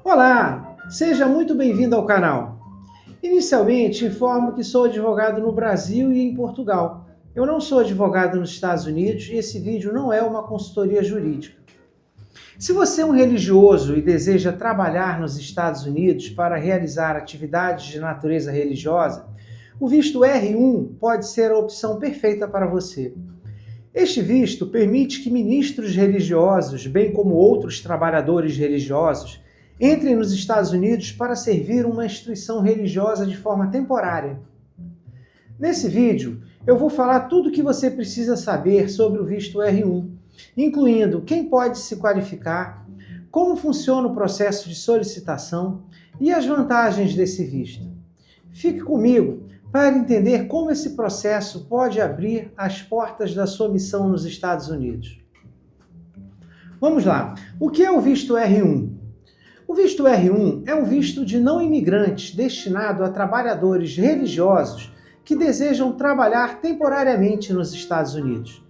Olá, seja muito bem-vindo ao canal. Inicialmente, informo que sou advogado no Brasil e em Portugal. Eu não sou advogado nos Estados Unidos e esse vídeo não é uma consultoria jurídica. Se você é um religioso e deseja trabalhar nos Estados Unidos para realizar atividades de natureza religiosa, o visto R1 pode ser a opção perfeita para você. Este visto permite que ministros religiosos, bem como outros trabalhadores religiosos, entrem nos Estados Unidos para servir uma instituição religiosa de forma temporária. Nesse vídeo, eu vou falar tudo o que você precisa saber sobre o visto R1, incluindo quem pode se qualificar, como funciona o processo de solicitação e as vantagens desse visto. Fique comigo para entender como esse processo pode abrir as portas da sua missão nos Estados Unidos. Vamos lá. O que é o visto R1? O visto R1 é um visto de não imigrantes destinado a trabalhadores religiosos que desejam trabalhar temporariamente nos Estados Unidos.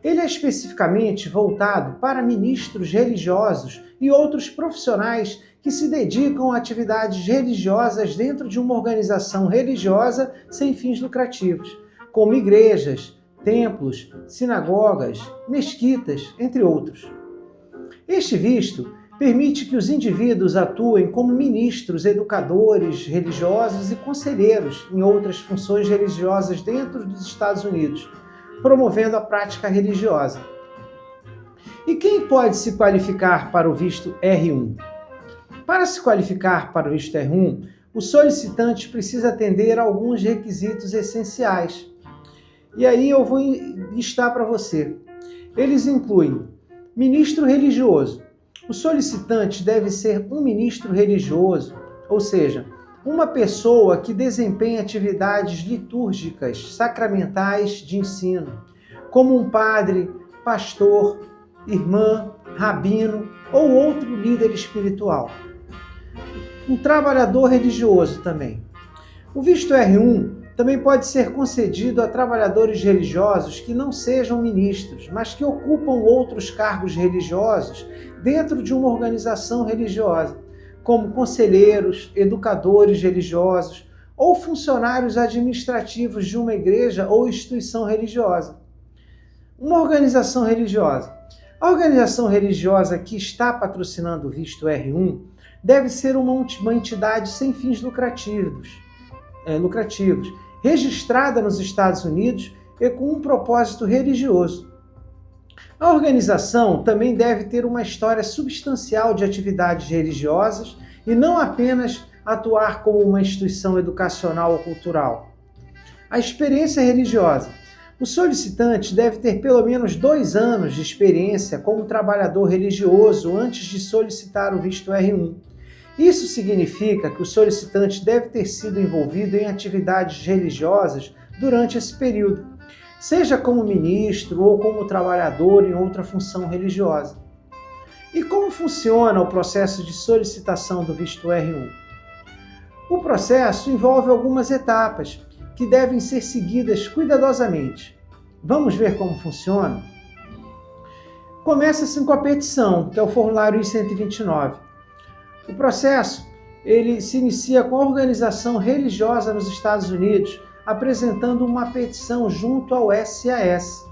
Ele é especificamente voltado para ministros religiosos e outros profissionais que se dedicam a atividades religiosas dentro de uma organização religiosa sem fins lucrativos, como igrejas, templos, sinagogas, mesquitas, entre outros. Este visto permite que os indivíduos atuem como ministros, educadores religiosos e conselheiros em outras funções religiosas dentro dos Estados Unidos, promovendo a prática religiosa. E quem pode se qualificar para o visto R1? Para se qualificar para o visto R1, o solicitante precisa atender a alguns requisitos essenciais. E aí eu vou listar para você. Eles incluem ministro religioso. O solicitante deve ser um ministro religioso, ou seja, uma pessoa que desempenha atividades litúrgicas, sacramentais de ensino, como um padre, pastor, irmã, rabino ou outro líder espiritual. Um trabalhador religioso também. O visto R1 também pode ser concedido a trabalhadores religiosos que não sejam ministros, mas que ocupam outros cargos religiosos dentro de uma organização religiosa, como conselheiros, educadores religiosos ou funcionários administrativos de uma igreja ou instituição religiosa. Uma organização religiosa. A organização religiosa que está patrocinando o visto R1 deve ser uma entidade sem fins lucrativos, registrada nos Estados Unidos e com um propósito religioso. A organização também deve ter uma história substancial de atividades religiosas e não apenas atuar como uma instituição educacional ou cultural. A experiência religiosa. O solicitante deve ter pelo menos 2 anos de experiência como trabalhador religioso antes de solicitar o visto R1. Isso significa que o solicitante deve ter sido envolvido em atividades religiosas durante esse período, seja como ministro ou como trabalhador em outra função religiosa. E como funciona o processo de solicitação do visto R1? O processo envolve algumas etapas que devem ser seguidas cuidadosamente. Vamos ver como funciona? Começa-se com a petição, que é o formulário I-129. O processo ele se inicia com a organização religiosa nos Estados Unidos apresentando uma petição junto ao SAS.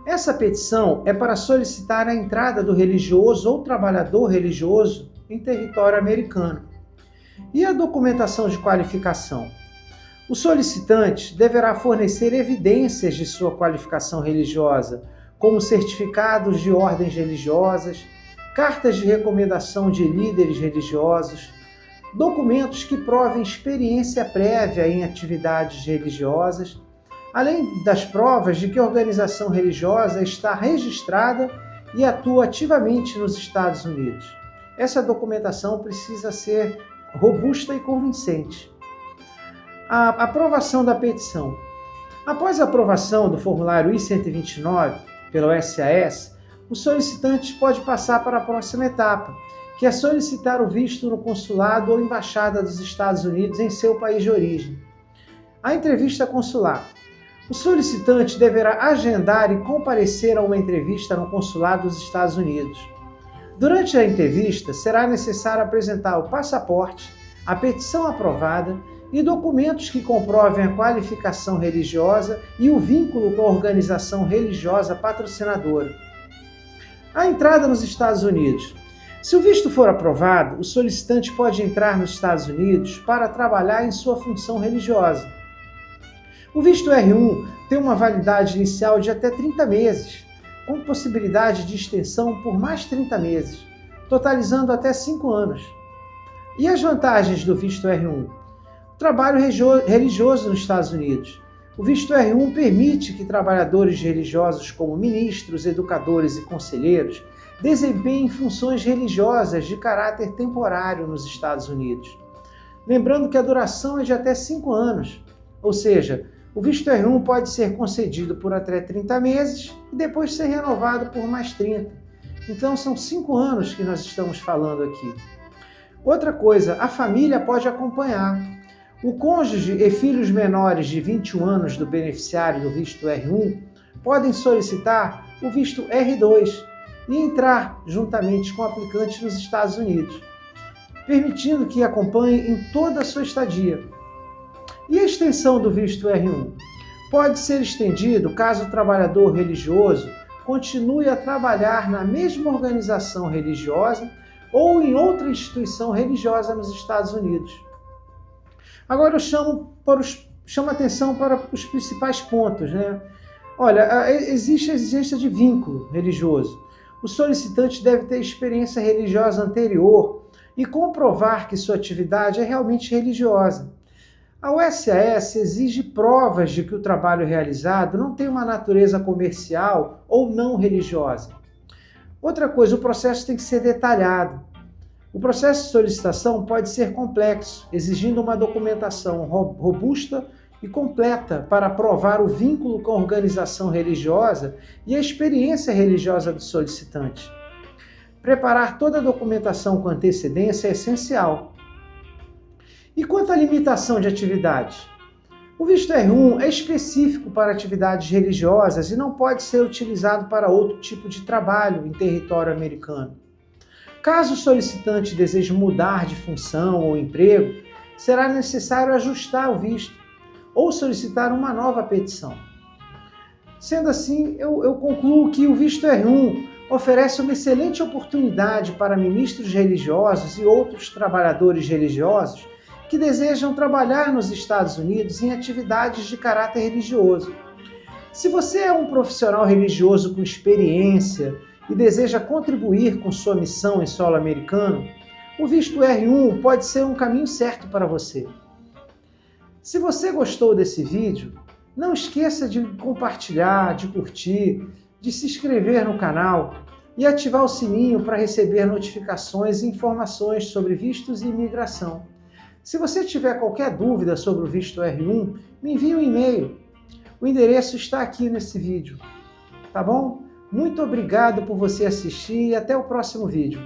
Essa petição é para solicitar a entrada do religioso ou trabalhador religioso em território americano. E a documentação de qualificação? O solicitante deverá fornecer evidências de sua qualificação religiosa, como certificados de ordens religiosas, cartas de recomendação de líderes religiosos, documentos que provem experiência prévia em atividades religiosas, além das provas de que a organização religiosa está registrada e atua ativamente nos Estados Unidos. Essa documentação precisa ser robusta e convincente. A aprovação da petição. Após a aprovação do formulário I-129 pelo SAS, o solicitante pode passar para a próxima etapa, que é solicitar o visto no consulado ou embaixada dos Estados Unidos em seu país de origem. A entrevista consular. O solicitante deverá agendar e comparecer a uma entrevista no consulado dos Estados Unidos. Durante a entrevista, será necessário apresentar o passaporte, a petição aprovada e documentos que comprovem a qualificação religiosa e o vínculo com a organização religiosa patrocinadora. A entrada nos Estados Unidos. Se o visto for aprovado, o solicitante pode entrar nos Estados Unidos para trabalhar em sua função religiosa. O visto R1 tem uma validade inicial de até 30 meses, com possibilidade de extensão por mais 30 meses, totalizando até 5 anos. E as vantagens do visto R1? O trabalho religioso nos Estados Unidos. O visto R1 permite que trabalhadores religiosos como ministros, educadores e conselheiros desempenhem funções religiosas de caráter temporário nos Estados Unidos. Lembrando que a duração é de até 5 anos, ou seja, o visto R1 pode ser concedido por até 30 meses e depois ser renovado por mais 30. Então são 5 anos que nós estamos falando aqui. Outra coisa, a família pode acompanhar. O cônjuge e filhos menores de 21 anos do beneficiário do visto R1 podem solicitar o visto R2 e entrar juntamente com o aplicante nos Estados Unidos, permitindo que acompanhe em toda a sua estadia. E a extensão do visto R1? Pode ser estendido caso o trabalhador religioso continue a trabalhar na mesma organização religiosa ou em outra instituição religiosa nos Estados Unidos. Agora eu chamo atenção para os principais pontos, né? Olha, existe a exigência de vínculo religioso. O solicitante deve ter experiência religiosa anterior e comprovar que sua atividade é realmente religiosa. A USAS exige provas de que o trabalho realizado não tem uma natureza comercial ou não religiosa. Outra coisa, o processo tem que ser detalhado. O processo de solicitação pode ser complexo, exigindo uma documentação robusta e completa para provar o vínculo com a organização religiosa e a experiência religiosa do solicitante. Preparar toda a documentação com antecedência é essencial. E quanto à limitação de atividades? O visto R1 é específico para atividades religiosas e não pode ser utilizado para outro tipo de trabalho em território americano. Caso o solicitante deseje mudar de função ou emprego, será necessário ajustar o visto ou solicitar uma nova petição. Sendo assim, eu concluo que o visto R1 oferece uma excelente oportunidade para ministros religiosos e outros trabalhadores religiosos que desejam trabalhar nos Estados Unidos em atividades de caráter religioso. Se você é um profissional religioso com experiência e deseja contribuir com sua missão em solo americano, o visto R1 pode ser um caminho certo para você. Se você gostou desse vídeo, não esqueça de compartilhar, de curtir, de se inscrever no canal e ativar o sininho para receber notificações e informações sobre vistos e imigração. Se você tiver qualquer dúvida sobre o visto R1, me envie um e-mail. O endereço está aqui nesse vídeo. Tá bom? Muito obrigado por você assistir e até o próximo vídeo.